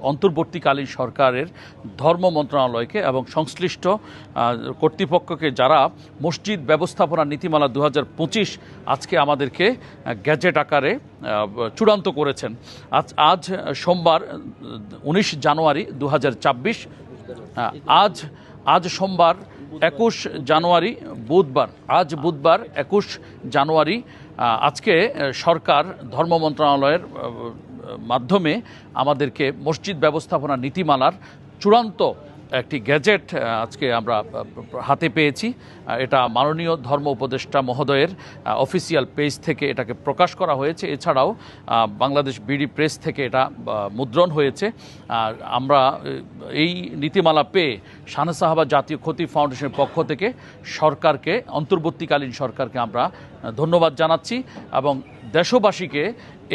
অন্তর্বর্তীকালীন সরকারের ধর্ম মন্ত্রণালয়কে এবং সংশ্লিষ্ট কর্তৃপক্ষকে যারা মসজিদ ব্যবস্থাপনা নীতিমালা 2025 আজকে আমাদেরকে গ্যাজেট আকারে চূড়ান্ত করেছেন। আজ সোমবার 19 জানুয়ারি 2026, আজ সোমবার 21 জানুয়ারি বুধবার, আজ বুধবার 21 জানুয়ারি আজকে সরকার ধর্ম মন্ত্রণালয়ের মাধ্যমে আমাদেরকে মসজিদ ব্যবস্থাপনা নীতিমালার চূড়ান্ত একটি গ্যাজেট আজকে আমরা হাতে পেয়েছি। এটা মাননীয় ধর্ম উপদেষ্টা মহোদয়ের অফিসিয়াল পেজ থেকে এটাকে প্রকাশ করা হয়েছে। এছাড়াও বাংলাদেশ বিডি প্রেস থেকে এটা মুদ্রণ হয়েছে। আর আমরা এই নীতিমালা পেয়ে শাহ সাহাবা জাতীয় খতিব ফাউন্ডেশনের পক্ষ থেকে সরকারকে, অন্তর্বর্তীকালীন সরকারকে আমরা ধন্যবাদ জানাচ্ছি এবং দেশবাসীকে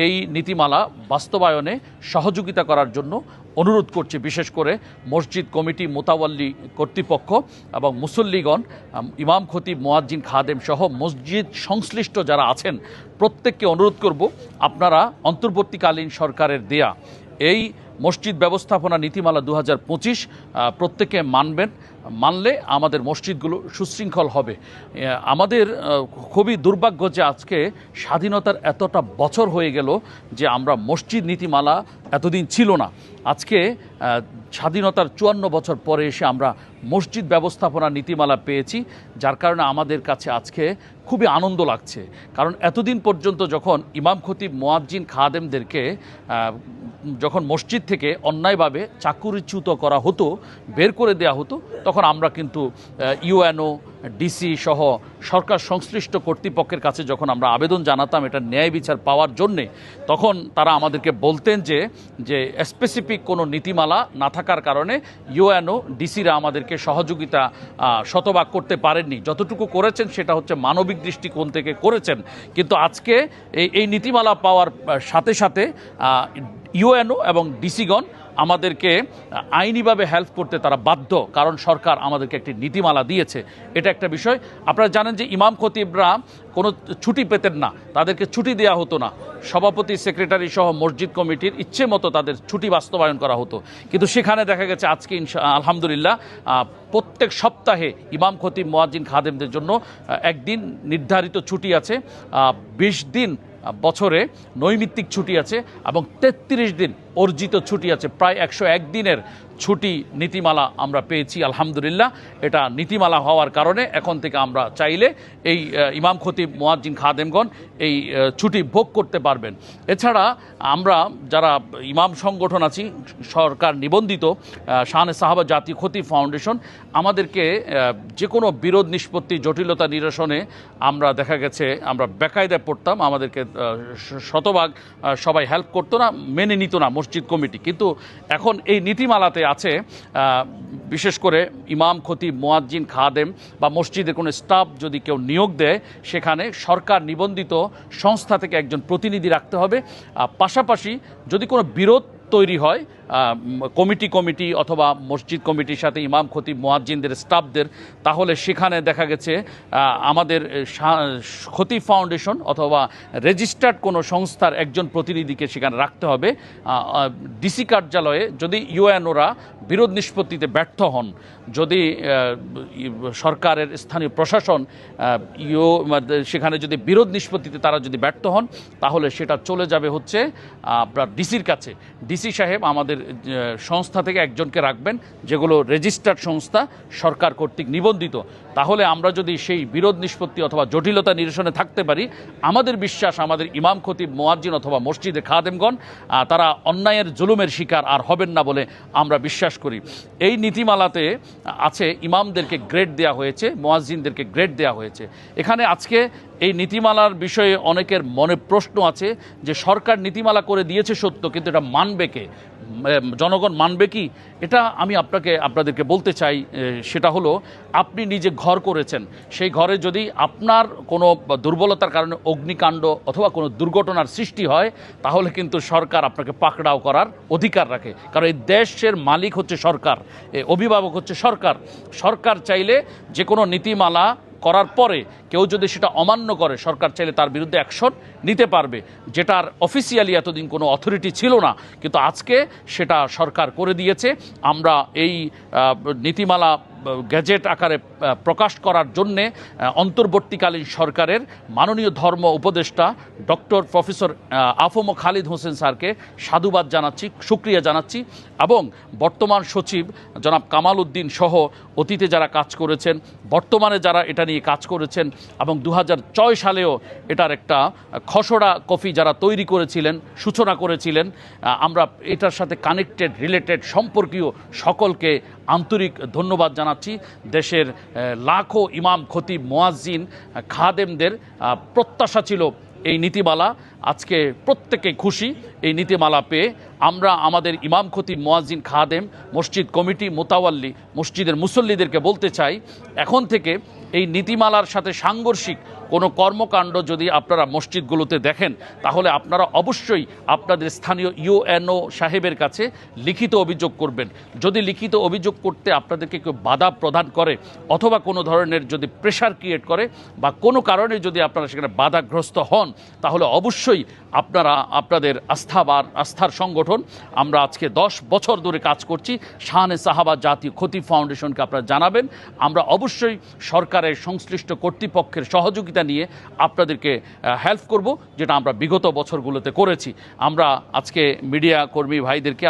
এই নীতিমালা বাস্তবায়নে সহযোগিতা করার জন্য অনুরোধ করছি। বিশেষ করে মসজিদ কমিটি, মোতাওয়াল্লি কর্তৃপক্ষ এবং মুসল্লিগণ, ইমাম খতিব, মুয়াজ্জিন, খাদেম সহ মসজিদ সংশ্লিষ্ট যারা আছেন প্রত্যেককে অনুরোধ করব, আপনারা অন্তর্বর্তীকালীন সরকারের দেয়া এই মসজিদ ব্যবস্থাপনা নীতিমালা 2025 প্রত্যেকে মানবেন। মানলে আমাদের মসজিদগুলো সুশৃঙ্খল হবে। আমাদের খুবই দুর্ভাগ্য যে আজকে স্বাধীনতার এতটা বছর হয়ে গেল যে আমরা মসজিদ নীতিমালা এতদিন ছিল না। আজকে স্বাধীনতার 54 বছর পরে এসে আমরা মসজিদ ব্যবস্থাপনা নীতিমালা পেয়েছি, যার কারণে আমাদের কাছে আজকে খুবই আনন্দ লাগছে। কারণ এতদিন পর্যন্ত যখন ইমাম খতিব, মুয়াজ্জিন, খাদেমদেরকে যখন মসজিদ থেকে অন্যায়ভাবে চাকুরিচ্যুত করা হতো, বের করে দেওয়া হতো, তখন আমরা কিন্তু ইউএনও, ডিসি সহ সরকার সংশ্লিষ্ট কর্তৃপক্ষের কাছে যখন আমরা আবেদন জানাতাম এটা ন্যায় বিচার পাওয়ার জন্যে, তখন তারা আমাদেরকে বলতেন যে স্পেসিফিক কোনো নীতিমালা না থাকার কারণে ইউএনও, ডিসিরা আমাদেরকে সহযোগিতা শতভাগ করতে পারেননি। যতটুকু করেছেন সেটা হচ্ছে মানবিক দৃষ্টিকোণ থেকে করেছেন। কিন্তু আজকে এই নীতিমালা পাওয়ার সাথে সাথে ইউএনও এবং ডিসিগণ আমাদেরকে আইনিভাবে হেল্প করতে তারা বাধ্য, কারণ সরকার আমাদেরকে একটি নীতিমালা দিয়েছে। এটা একটা বিষয়। আপনারা জানেন যে ইমাম খতিবরা কোনো ছুটি পেতেন না, তাদেরকে ছুটি দেওয়া হতো না। সভাপতি, সেক্রেটারি সহ মসজিদ কমিটির ইচ্ছে মতো তাদের ছুটি বাস্তবায়ন করা হতো। কিন্তু সেখানে দেখা গেছে আজকে আলহামদুলিল্লাহ প্রত্যেক সপ্তাহে ইমাম খতিব, মুয়াজ্জিন, খাদেমদের জন্য একদিন নির্ধারিত ছুটি আছে, 20 দিন বছরে নৈমিত্তিক ছুটি আছে এবং 33 দিন অর্জিত ছুটি আছে। প্রায় 101 দিনের ছুটি নীতিমালা আমরা পেয়েছি আলহামদুলিল্লাহ। এটা নীতিমালা হওয়ার কারণে এখন থেকে আমরা চাইলে এই ইমাম খতিব, মুয়াজ্জিন, খাদেমগণ এই ছুটি ভোগ করতে পারবেন। এছাড়া আমরা যারা ইমাম সংগঠন আছি, সরকার নিবন্ধিত শাহ সাহাবা জাতীয় খতিব ফাউন্ডেশন, আমাদেরকে যে কোনো বিরোধ নিষ্পত্তি, জটিলতা নিরসনে আমরা দেখা গেছে আমরা বেকায়দায় পড়তাম। আমাদেরকে শতভাগ সবাই হেল্প করতো না, মেনে নিত না মসজিদ কমিটি। কিন্তু এখন এই নীতিমালাতে আছে বিশেষ করে ইমাম খতিব, মুয়াজ্জিন, খাদেম বা মসজিদের কোনো স্টাফ যদি কেউ নিয়োগ দেয়, সেখানে সরকার নিবন্ধিত সংস্থা থেকে একজন প্রতিনিধি রাখতে হবে। পাশাপাশি যদি কোনো বিরোধ তৈরি হয় কমিটি অথবা মসজিদ কমিটির সাথে ইমাম খতিব, মুয়াজ্জিনদের স্টাফদের, তাহলে সেখানে দেখা গেছে আমাদের খতিব ফাউন্ডেশন অথবা রেজিস্টার্ড কোনো সংস্থার একজন প্রতিনিধিকে সেখানে রাখতে হবে। ডিসি কার্যালয়ে যদি ইউএনওরা বিরোধ নিষ্পত্তিতে ব্যর্থ হন, যদি সরকারের স্থানীয় প্রশাসন সেখানে যদি বিরোধ নিষ্পত্তিতে তারা যদি ব্যর্থ হন, তাহলে সেটা চলে যাবে হচ্ছে আপনার ডিসির কাছে। ডিসি সাহেব আমাদের সংস্থা থেকে একজনকে রাখবেন, যেগুলো রেজিস্টার্ড সংস্থা, সরকার কর্তৃক নিবন্ধিত। তাহলে আমরা যদি সেই বিরোধ নিষ্পত্তি অথবা জটিলতা নিরসনে থাকতে পারি, আমাদের বিশ্বাস আমাদের ইমাম খতিব, মুয়াজ্জিন অথবা মসজিদে খাদেমগণ তারা অন্যায়ের জুলুমের শিকার আর হবেন না বলে আমরা বিশ্বাস করি। এই নীতিমালাতে আছে ইমামদেরকে গ্রেড দেওয়া হয়েছে, মুয়াজ্জিনদেরকে গ্রেড দেওয়া হয়েছে। এখানে আজকে এই নীতিমালার বিষয়ে অনেকের মনে প্রশ্ন আছে যে সরকার নীতিমালা করে দিয়েছে সত্য, কিন্তু এটা মানবে কে, জনগণ মানবে কি? এটা আমি আপনাদেরকে বলতে চাই, সেটা হলো আপনি নিজে ঘর করেছেন, সেই ঘরে যদি আপনার কোনো দুর্বলতার কারণে অগ্নিকাণ্ড অথবা কোনো দুর্ঘটনার সৃষ্টি হয়, তাহলে কিন্তু সরকার আপনাকে পাকড়াও করার অধিকার রাখে। কারণ এই দেশের মালিক হচ্ছে সরকার, অভিভাবক হচ্ছে সরকার। সরকার চাইলে যে কোনো নীতিমালা করার পরে কেউ যদি সেটা অমান্য করে সরকার চাইলে তার বিরুদ্ধে অ্যাকশন নিতে পারবে, যেটার অফিসিয়ালি এতদিন কোনো অথরিটি ছিল না, কিন্তু আজকে সেটা সরকার করে দিয়েছে। আমরা এই নীতিমালা গ্যাজেট আকারে প্রকাশ করার জন্যে অন্তর্বর্তীকালীন সরকারের মাননীয় ধর্ম উপদেষ্টা ডক্টর প্রফেসর আফম খালিদ হোসেন স্যারকে সাধুবাদ জানাচ্ছি, শুকরিয়া জানাচ্ছি, এবং বর্তমান সচিব জনাব কামাল উদ্দিন সহ অতীতে যারা কাজ করেছেন, বর্তমানে যারা এটা নিয়ে কাজ করেছেন, এবং 2006 সালেও এটার একটা খসড়া কপি যারা তৈরি করেছিলেন, সূচনা করেছিলেন, আমরা এটার সাথে কানেক্টেড রিলেটেড সম্পর্কীয় সকলকে আন্তরিক ধন্যবাদ জানাচ্ছি। দেশের লাখো ইমাম, খতিব, মুয়াজ্জিন, খাদেমদের প্রত্যাশা ছিল এই নীতিমালা। আজকে প্রত্যেকে খুশি এই নীতিমালা পেয়ে। আমরা আমাদের ইমাম, খতিব, মুয়াজ্জিন, খাদেম, মসজিদ কমিটি, মোতাওয়াল্লি, মসজিদের মুসল্লিদেরকে বলতে চাই, এখন থেকে এই নীতিমালার সাথে সাংঘর্ষিক কোনো কর্মকাণ্ড যদি আপনারা মসজিদগুলোতে দেখেন, তাহলে আপনারা অবশ্যই আপনাদের স্থানীয় ইউএনও সাহেবের কাছে লিখিত অভিযোগ করবেন। যদি লিখিত অভিযোগ করতে আপনাদেরকে কেউ বাধা প্রদান করে অথবা কোনো ধরনের যদি প্রেশার ক্রিয়েট করে বা কোনো কারণে যদি আপনারা সেখানে বাধাগ্রস্ত হন, তাহলে অবশ্যই আপনারা আপনাদের আস্থার সংগঠন, আমরা আজকে 10 বছর ধরে কাজ করছি, শাহানে সাহাবা জাতীয় খতিব ফাউন্ডেশনকে আপনারা জানাবেন। আমরা অবশ্যই সরকারের সংশ্লিষ্ট কর্তৃপক্ষের সহযোগিতা নিয়ে আপনাদেরকে হেল্প করব, যেটা আমরা বিগত বছরগুলোতে করেছি। আমরা আজকে মিডিয়া কর্মী ভাইদেরকে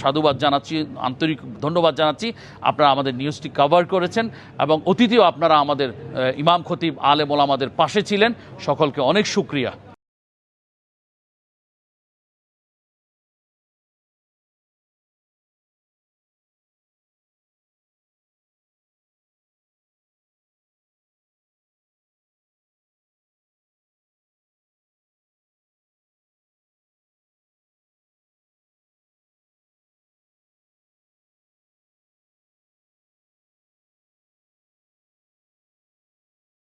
সাধুবাদ জানাচ্ছি, আন্তরিক ধন্যবাদ জানাচ্ছি। আপনারা আমাদের নিউজটি কভার করেছেন এবং অতীতেও আপনারা আমাদের ইমাম, খতিব, আলেম ওলামাদের পাশে ছিলেন। সকলকে অনেক শুকরিয়া।